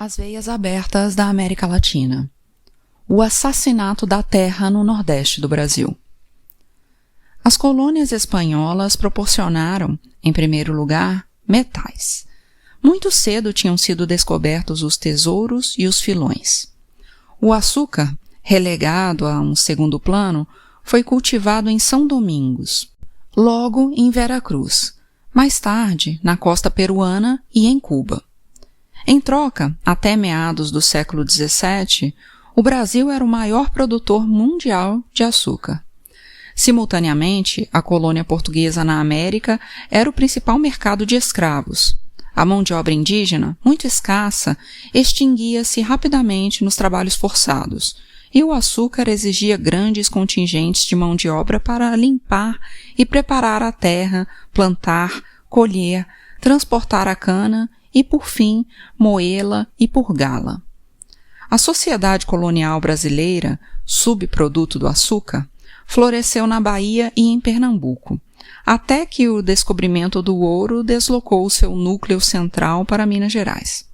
As veias abertas da América Latina. O assassinato da terra no Nordeste do Brasil. As colônias espanholas proporcionaram, em primeiro lugar, metais. Muito cedo tinham sido descobertos os tesouros e os filões. O açúcar, relegado a um segundo plano, foi cultivado em São Domingos, logo em Veracruz, mais tarde na costa peruana e em Cuba. Em troca, até meados do século XVII, o Brasil era o maior produtor mundial de açúcar. Simultaneamente, a colônia portuguesa na América era o principal mercado de escravos. A mão de obra indígena, muito escassa, extinguia-se rapidamente nos trabalhos forçados, e o açúcar exigia grandes contingentes de mão de obra para limpar e preparar a terra, plantar, colher, transportar a cana e, por fim, moê-la e purgá-la. A sociedade colonial brasileira, subproduto do açúcar, floresceu na Bahia e em Pernambuco, até que o descobrimento do ouro deslocou seu núcleo central para Minas Gerais.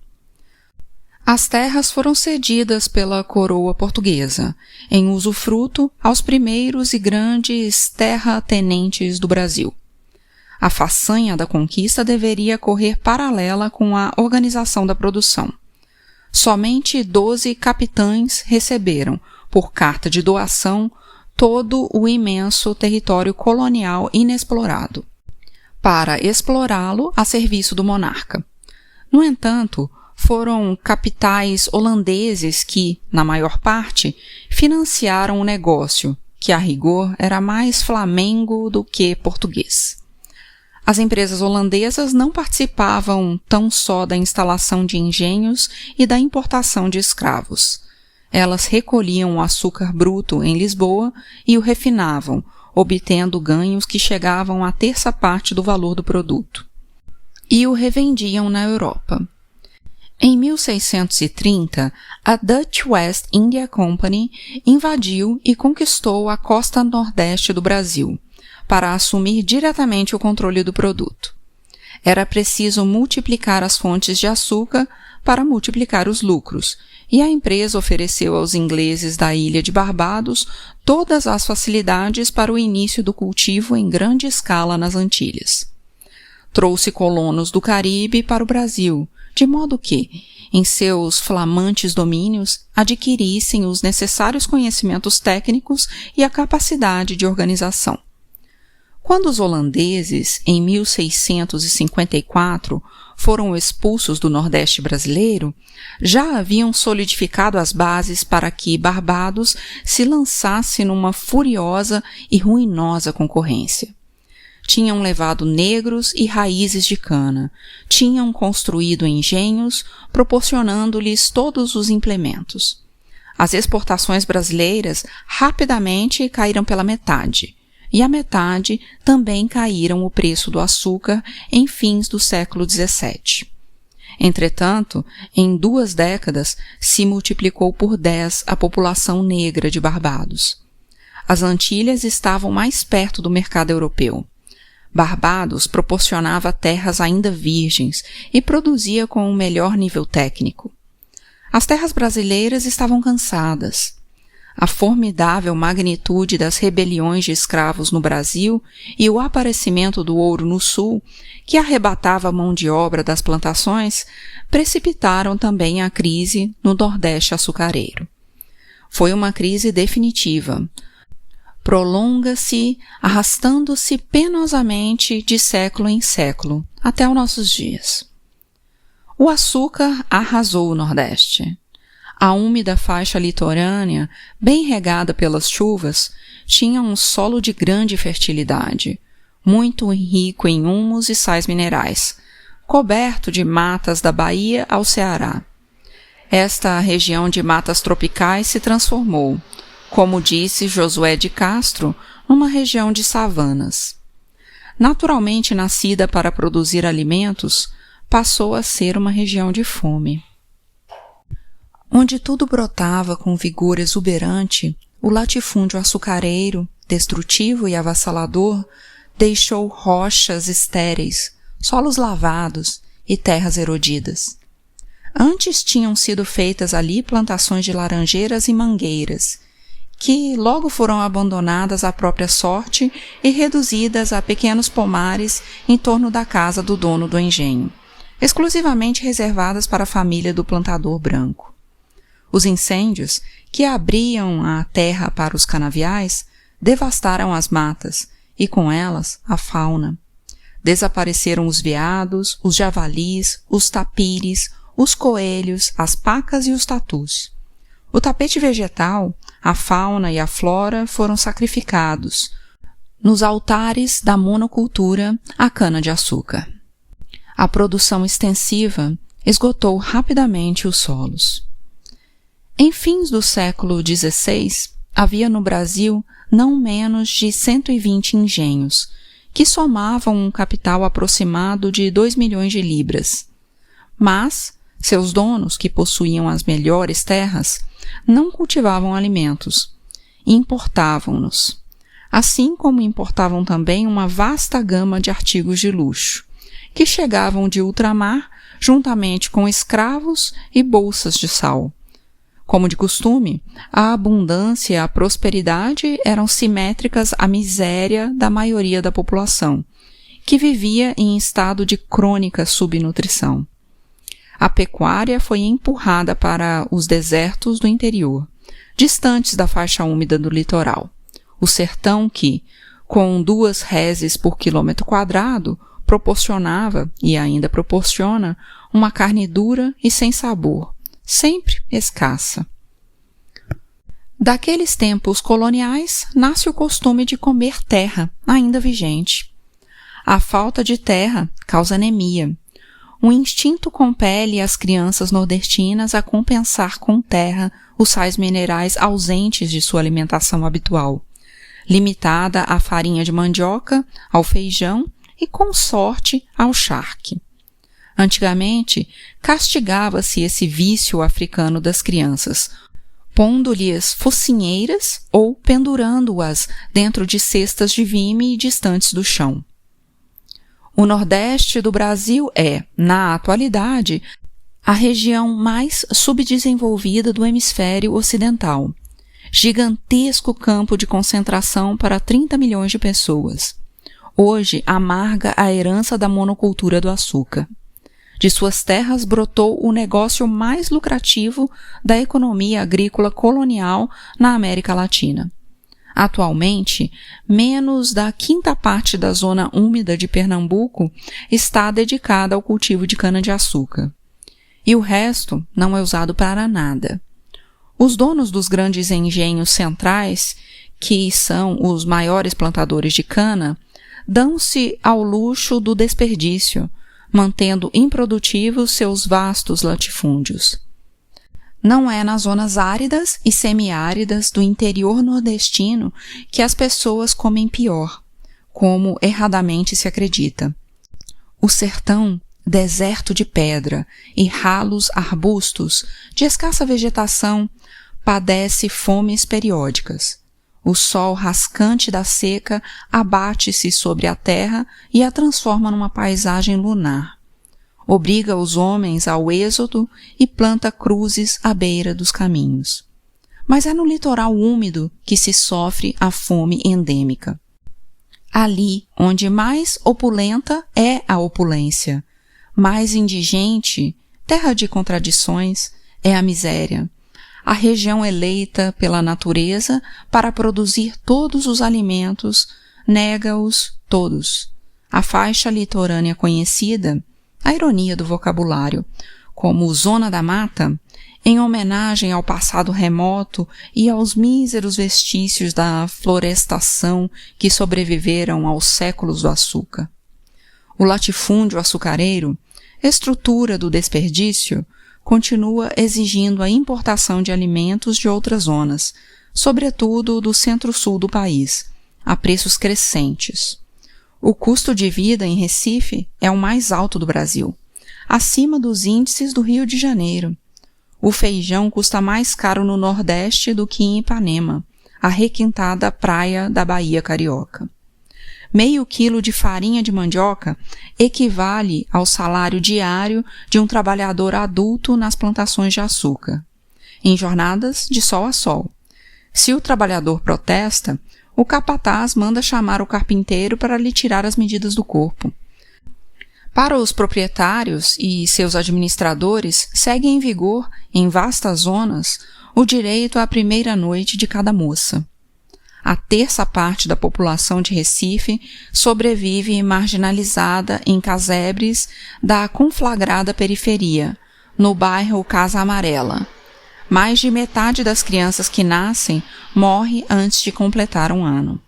As terras foram cedidas pela coroa portuguesa, em usufruto aos primeiros e grandes terratenentes do Brasil. A façanha da conquista deveria correr paralela com a organização da produção. Somente 12 capitães receberam, por carta de doação, todo o imenso território colonial inexplorado, para explorá-lo a serviço do monarca. No entanto, foram capitais holandeses que, na maior parte, financiaram o negócio, que a rigor era mais flamengo do que português. As empresas holandesas não participavam tão só da instalação de engenhos e da importação de escravos. Elas recolhiam o açúcar bruto em Lisboa e o refinavam, obtendo ganhos que chegavam à terça parte do valor do produto. E o revendiam na Europa. Em 1630, a Dutch West India Company invadiu e conquistou a costa nordeste do Brasil, para assumir diretamente o controle do produto. Era preciso multiplicar as fontes de açúcar para multiplicar os lucros, e a empresa ofereceu aos ingleses da ilha de Barbados todas as facilidades para o início do cultivo em grande escala nas Antilhas. Trouxe colonos do Caribe para o Brasil, de modo que, em seus flamantes domínios, adquirissem os necessários conhecimentos técnicos e a capacidade de organização. Quando os holandeses, em 1654, foram expulsos do Nordeste brasileiro, já haviam solidificado as bases para que Barbados se lançasse numa furiosa e ruinosa concorrência. Tinham levado negros e raízes de cana, tinham construído engenhos, proporcionando-lhes todos os implementos. As exportações brasileiras rapidamente caíram pela metade, e a metade também caíram o preço do açúcar em fins do século XVII. Entretanto, em 2 décadas se multiplicou por 10 a população negra de Barbados. As Antilhas estavam mais perto do mercado europeu. Barbados proporcionava terras ainda virgens e produzia com um melhor nível técnico. As terras brasileiras estavam cansadas. A formidável magnitude das rebeliões de escravos no Brasil e o aparecimento do ouro no Sul, que arrebatava a mão de obra das plantações, precipitaram também a crise no Nordeste açucareiro. Foi uma crise definitiva. Prolonga-se, arrastando-se penosamente de século em século, até os nossos dias. O açúcar arrasou o Nordeste. A úmida faixa litorânea, bem regada pelas chuvas, tinha um solo de grande fertilidade, muito rico em humus e sais minerais, coberto de matas da Bahia ao Ceará. Esta região de matas tropicais se transformou, como disse Josué de Castro, numa região de savanas. Naturalmente nascida para produzir alimentos, passou a ser uma região de fome. Onde tudo brotava com vigor exuberante, o latifúndio açucareiro, destrutivo e avassalador, deixou rochas estéreis, solos lavados e terras erodidas. Antes tinham sido feitas ali plantações de laranjeiras e mangueiras, que logo foram abandonadas à própria sorte e reduzidas a pequenos pomares em torno da casa do dono do engenho, exclusivamente reservadas para a família do plantador branco. Os incêndios, que abriam a terra para os canaviais, devastaram as matas e, com elas, a fauna. Desapareceram os veados, os javalis, os tapires, os coelhos, as pacas e os tatus. O tapete vegetal, a fauna e a flora foram sacrificados nos altares da monocultura à cana-de-açúcar. A produção extensiva esgotou rapidamente os solos. Em fins do século XVI, havia no Brasil não menos de 120 engenhos, que somavam um capital aproximado de 2 milhões de libras. Mas seus donos, que possuíam as melhores terras, não cultivavam alimentos, e importavam-nos, assim como importavam também uma vasta gama de artigos de luxo, que chegavam de ultramar juntamente com escravos e bolsas de sal. Como de costume, a abundância e a prosperidade eram simétricas à miséria da maioria da população, que vivia em estado de crônica subnutrição. A pecuária foi empurrada para os desertos do interior, distantes da faixa úmida do litoral. O sertão que, com 2 reses por quilômetro quadrado, proporcionava, e ainda proporciona, uma carne dura e sem sabor, sempre escassa. Daqueles tempos coloniais nasce o costume de comer terra, ainda vigente. A falta de terra causa anemia. O instinto compele as crianças nordestinas a compensar com terra os sais minerais ausentes de sua alimentação habitual, limitada à farinha de mandioca, ao feijão e, com sorte, ao charque. Antigamente, castigava-se esse vício africano das crianças, pondo-lhes focinheiras ou pendurando-as dentro de cestas de vime distantes do chão. O Nordeste do Brasil é, na atualidade, a região mais subdesenvolvida do hemisfério ocidental, gigantesco campo de concentração para 30 milhões de pessoas. Hoje amarga a herança da monocultura do açúcar. De suas terras brotou o negócio mais lucrativo da economia agrícola colonial na América Latina. Atualmente, menos da 1/5 parte da zona úmida de Pernambuco está dedicada ao cultivo de cana-de-açúcar. E o resto não é usado para nada. Os donos dos grandes engenhos centrais, que são os maiores plantadores de cana, dão-se ao luxo do desperdício, mantendo improdutivos seus vastos latifúndios. Não é nas zonas áridas e semiáridas do interior nordestino que as pessoas comem pior, como erradamente se acredita. O sertão, deserto de pedra e ralos arbustos de escassa vegetação, padece fomes periódicas. O sol rascante da seca abate-se sobre a terra e a transforma numa paisagem lunar. Obriga os homens ao êxodo e planta cruzes à beira dos caminhos. Mas é no litoral úmido que se sofre a fome endêmica. Ali onde mais opulenta é a opulência, mais indigente, terra de contradições, é a miséria. A região eleita pela natureza para produzir todos os alimentos, nega-os todos. A faixa litorânea conhecida, a ironia do vocabulário, como Zona da Mata, em homenagem ao passado remoto e aos míseros vestícios da florestação que sobreviveram aos séculos do açúcar. O latifúndio açucareiro, estrutura do desperdício, continua exigindo a importação de alimentos de outras zonas, sobretudo do centro-sul do país, a preços crescentes. O custo de vida em Recife é o mais alto do Brasil, acima dos índices do Rio de Janeiro. O feijão custa mais caro no Nordeste do que em Ipanema, a requintada praia da Bahia Carioca. meio quilo de farinha de mandioca equivale ao salário diário de um trabalhador adulto nas plantações de açúcar, em jornadas de sol a sol. Se o trabalhador protesta, o capataz manda chamar o carpinteiro para lhe tirar as medidas do corpo. Para os proprietários e seus administradores, segue em vigor, em vastas zonas, o direito à primeira noite de cada moça. A terça parte da população de Recife sobrevive marginalizada em casebres da conflagrada periferia, no bairro Casa Amarela. Mais de metade das crianças que nascem morre antes de completar 1 ano.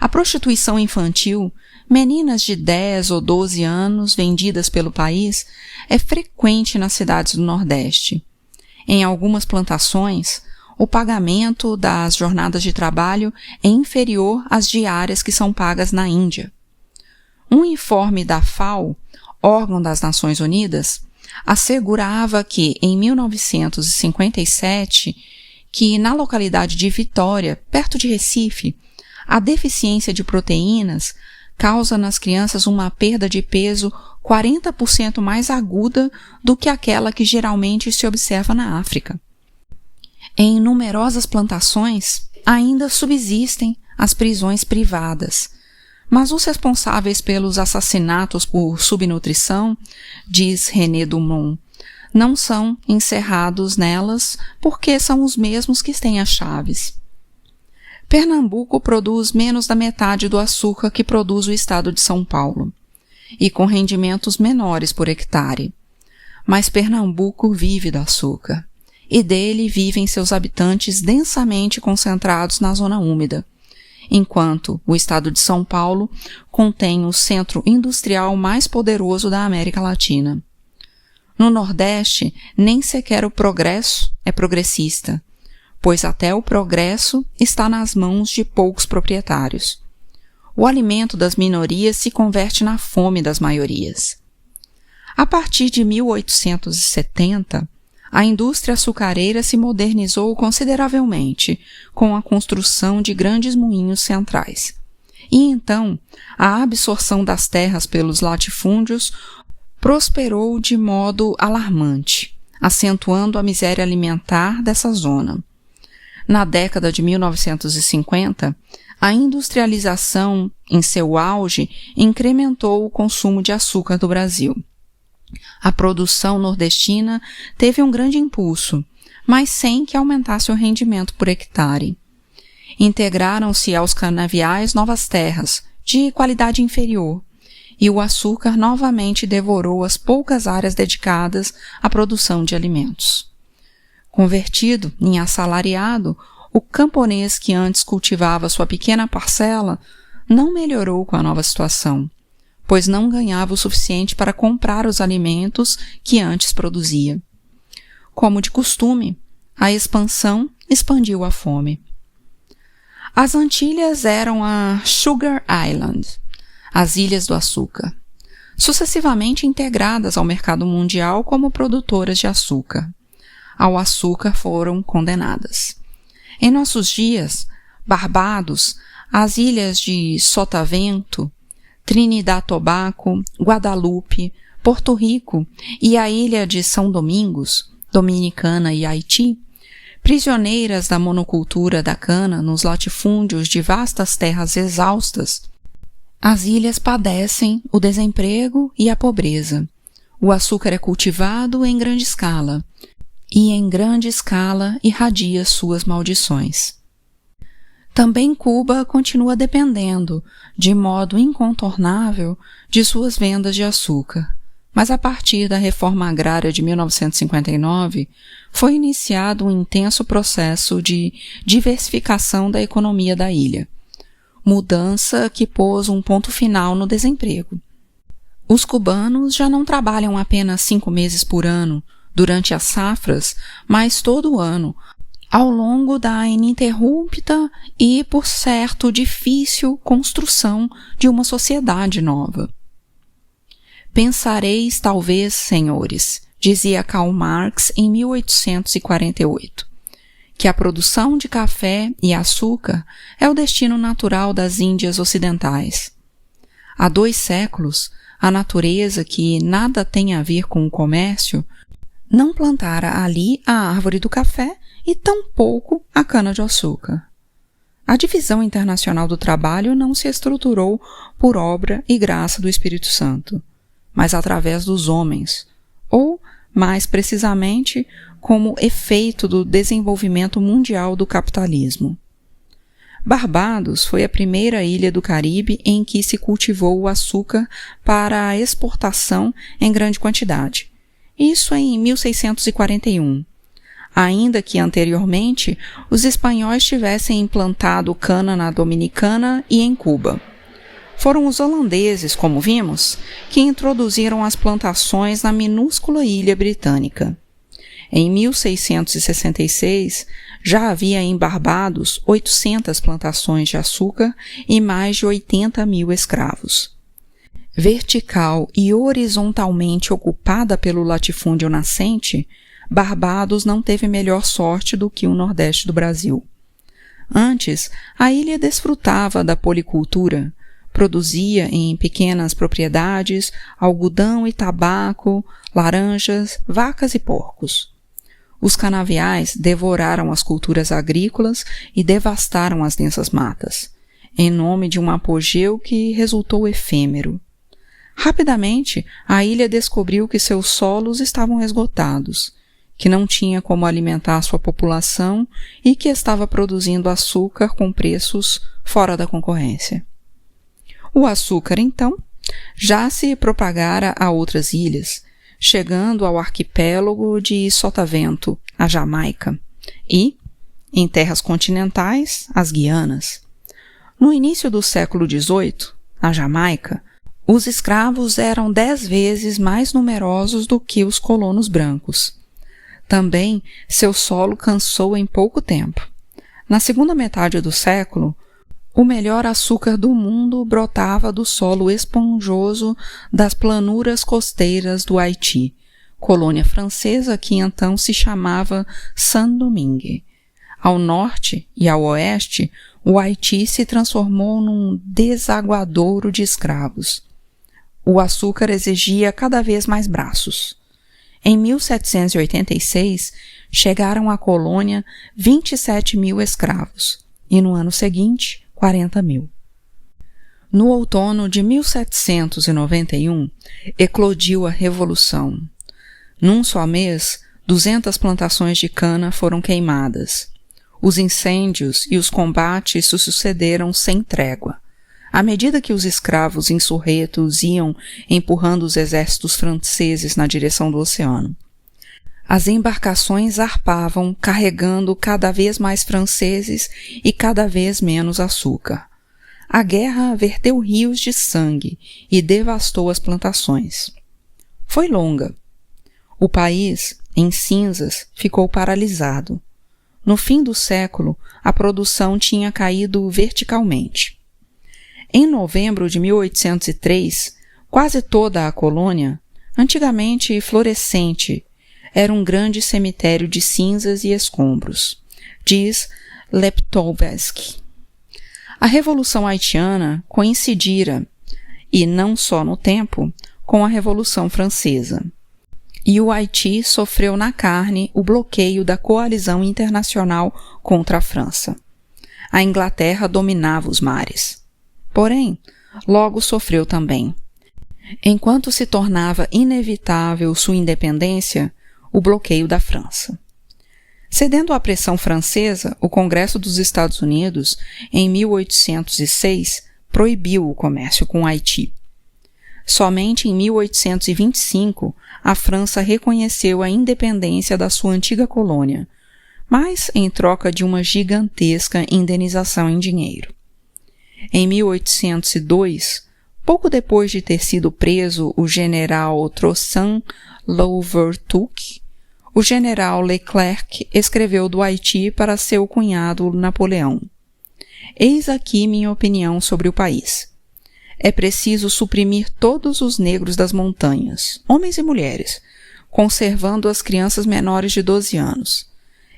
A prostituição infantil, meninas de 10 ou 12 anos vendidas pelo país, é frequente nas cidades do Nordeste. Em algumas plantações, o pagamento das jornadas de trabalho é inferior às diárias que são pagas na Índia. Um informe da FAO, órgão das Nações Unidas, assegurava que, em 1957, que na localidade de Vitória, perto de Recife, a deficiência de proteínas causa nas crianças uma perda de peso 40% mais aguda do que aquela que geralmente se observa na África. Em numerosas plantações, ainda subsistem as prisões privadas, mas os responsáveis pelos assassinatos por subnutrição, diz René Dumont, não são encerrados nelas porque são os mesmos que têm as chaves. Pernambuco produz menos da metade do açúcar que produz o estado de São Paulo, e com rendimentos menores por hectare. Mas Pernambuco vive do açúcar, e dele vivem seus habitantes densamente concentrados na zona úmida, enquanto o estado de São Paulo contém o centro industrial mais poderoso da América Latina. No Nordeste, nem sequer o progresso é progressista, pois até o progresso está nas mãos de poucos proprietários. O alimento das minorias se converte na fome das maiorias. A partir de 1870, a indústria açucareira se modernizou consideravelmente com a construção de grandes moinhos centrais. E então, a absorção das terras pelos latifúndios prosperou de modo alarmante, acentuando a miséria alimentar dessa zona. Na década de 1950, a industrialização, em seu auge, incrementou o consumo de açúcar do Brasil. A produção nordestina teve um grande impulso, mas sem que aumentasse o rendimento por hectare. Integraram-se aos canaviais novas terras, de qualidade inferior, e o açúcar novamente devorou as poucas áreas dedicadas à produção de alimentos. Convertido em assalariado, o camponês que antes cultivava sua pequena parcela não melhorou com a nova situação, pois não ganhava o suficiente para comprar os alimentos que antes produzia. Como de costume, a expansão expandiu a fome. As Antilhas eram a Sugar Island, as Ilhas do Açúcar, sucessivamente integradas ao mercado mundial como produtoras de açúcar. Ao açúcar foram condenadas. Em nossos dias, Barbados, as ilhas de Sotavento, Trinidad Tobago, Guadalupe, Porto Rico e a ilha de São Domingos, Dominicana e Haiti, prisioneiras da monocultura da cana nos latifúndios de vastas terras exaustas, as ilhas padecem o desemprego e a pobreza. O açúcar é cultivado em grande escala, e em grande escala irradia suas maldições. Também Cuba continua dependendo, de modo incontornável, de suas vendas de açúcar, mas a partir da reforma agrária de 1959 foi iniciado um intenso processo de diversificação da economia da ilha, mudança que pôs um ponto final no desemprego. Os cubanos já não trabalham apenas 5 meses por ano, durante as safras, mas todo o ano, ao longo da ininterrupta e, por certo, difícil construção de uma sociedade nova. Pensareis, talvez, senhores, dizia Karl Marx em 1848, que a produção de café e açúcar é o destino natural das Índias ocidentais. Há 2 séculos, a natureza, que nada tem a ver com o comércio, não plantara ali a árvore do café e tampouco a cana-de-açúcar. A divisão internacional do trabalho não se estruturou por obra e graça do Espírito Santo, mas através dos homens, ou, mais precisamente, como efeito do desenvolvimento mundial do capitalismo. Barbados foi a primeira ilha do Caribe em que se cultivou o açúcar para a exportação em grande quantidade. Isso em 1641, ainda que anteriormente os espanhóis tivessem implantado cana na Dominicana e em Cuba. Foram os holandeses, como vimos, que introduziram as plantações na minúscula ilha britânica. Em 1666, já havia em Barbados 800 plantações de açúcar e mais de 80 mil escravos. Vertical e horizontalmente ocupada pelo latifúndio nascente, Barbados não teve melhor sorte do que o Nordeste do Brasil. Antes, a ilha desfrutava da policultura, produzia em pequenas propriedades algodão e tabaco, laranjas, vacas e porcos. Os canaviais devoraram as culturas agrícolas e devastaram as densas matas, em nome de um apogeu que resultou efêmero. Rapidamente, a ilha descobriu que seus solos estavam esgotados, que não tinha como alimentar sua população e que estava produzindo açúcar com preços fora da concorrência. O açúcar, então, já se propagara a outras ilhas, chegando ao arquipélago de Sotavento, a Jamaica, e, em terras continentais, as Guianas. No início do século XVIII, na Jamaica, os escravos eram 10 vezes mais numerosos do que os colonos brancos. Também, seu solo cansou em pouco tempo. Na segunda metade do século, o melhor açúcar do mundo brotava do solo esponjoso das planuras costeiras do Haiti, colônia francesa que então se chamava Saint-Domingue. Ao norte e ao oeste, o Haiti se transformou num desaguadouro de escravos. O açúcar exigia cada vez mais braços. Em 1786, chegaram à colônia 27 mil escravos, e no ano seguinte, 40 mil. No outono de 1791, eclodiu a Revolução. Num só mês, 200 plantações de cana foram queimadas. Os incêndios e os combates se sucederam sem trégua. À medida que os escravos insurretos iam empurrando os exércitos franceses na direção do oceano. As embarcações zarpavam, carregando cada vez mais franceses e cada vez menos açúcar. A guerra verteu rios de sangue e devastou as plantações. Foi longa. O país, em cinzas, ficou paralisado. No fim do século, a produção tinha caído verticalmente. Em novembro de 1803, quase toda a colônia, antigamente florescente, era um grande cemitério de cinzas e escombros, diz Leptovsky. A Revolução Haitiana coincidira, e não só no tempo, com a Revolução Francesa. E o Haiti sofreu na carne o bloqueio da coalizão internacional contra a França. A Inglaterra dominava os mares. Porém, logo sofreu também. Enquanto se tornava inevitável sua independência, o bloqueio da França. Cedendo à pressão francesa, o Congresso dos Estados Unidos, em 1806, proibiu o comércio com o Haiti. Somente em 1825, a França reconheceu a independência da sua antiga colônia, mas em troca de uma gigantesca indenização em dinheiro. Em 1802, pouco depois de ter sido preso o general Toussaint Louverture, o general Leclerc escreveu do Haiti para seu cunhado Napoleão. Eis aqui minha opinião sobre o país. É preciso suprimir todos os negros das montanhas, homens e mulheres, conservando as crianças menores de 12 anos.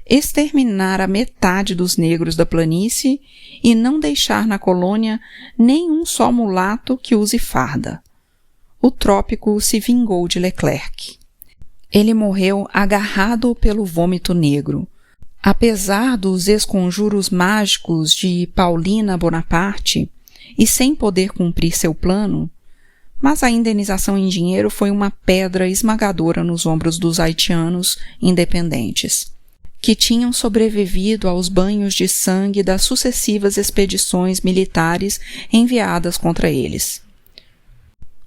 exterminar a metade dos negros da planície e não deixar na colônia nenhum só mulato que use farda. O trópico se vingou de Leclerc. Ele morreu agarrado pelo vômito negro. Apesar dos esconjuros mágicos de Paulina Bonaparte e sem poder cumprir seu plano, mas a indenização em dinheiro foi uma pedra esmagadora nos ombros dos haitianos independentes, que tinham sobrevivido aos banhos de sangue das sucessivas expedições militares enviadas contra eles.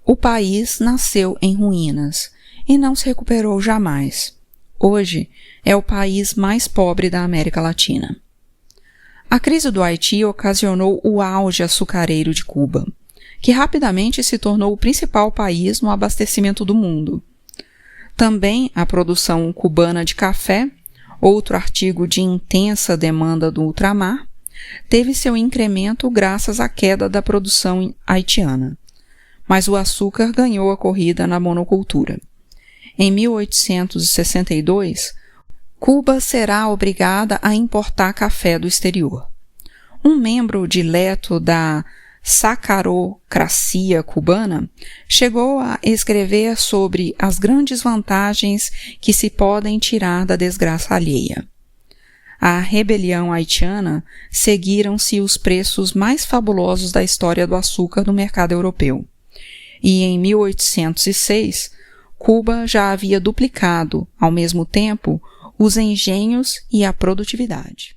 O país nasceu em ruínas e não se recuperou jamais. Hoje é o país mais pobre da América Latina. A crise do Haiti ocasionou o auge açucareiro de Cuba, que rapidamente se tornou o principal país no abastecimento do mundo. Também a produção cubana de café, outro artigo de intensa demanda do ultramar, teve seu incremento graças à queda da produção haitiana. Mas o açúcar ganhou a corrida na monocultura. Em 1862, Cuba será obrigada a importar café do exterior. Um membro dileto da sacarocracia cubana chegou a escrever sobre as grandes vantagens que se podem tirar da desgraça alheia. À rebelião haitiana seguiram-se os preços mais fabulosos da história do açúcar no mercado europeu. E em 1806, Cuba já havia duplicado, ao mesmo tempo, os engenhos e a produtividade.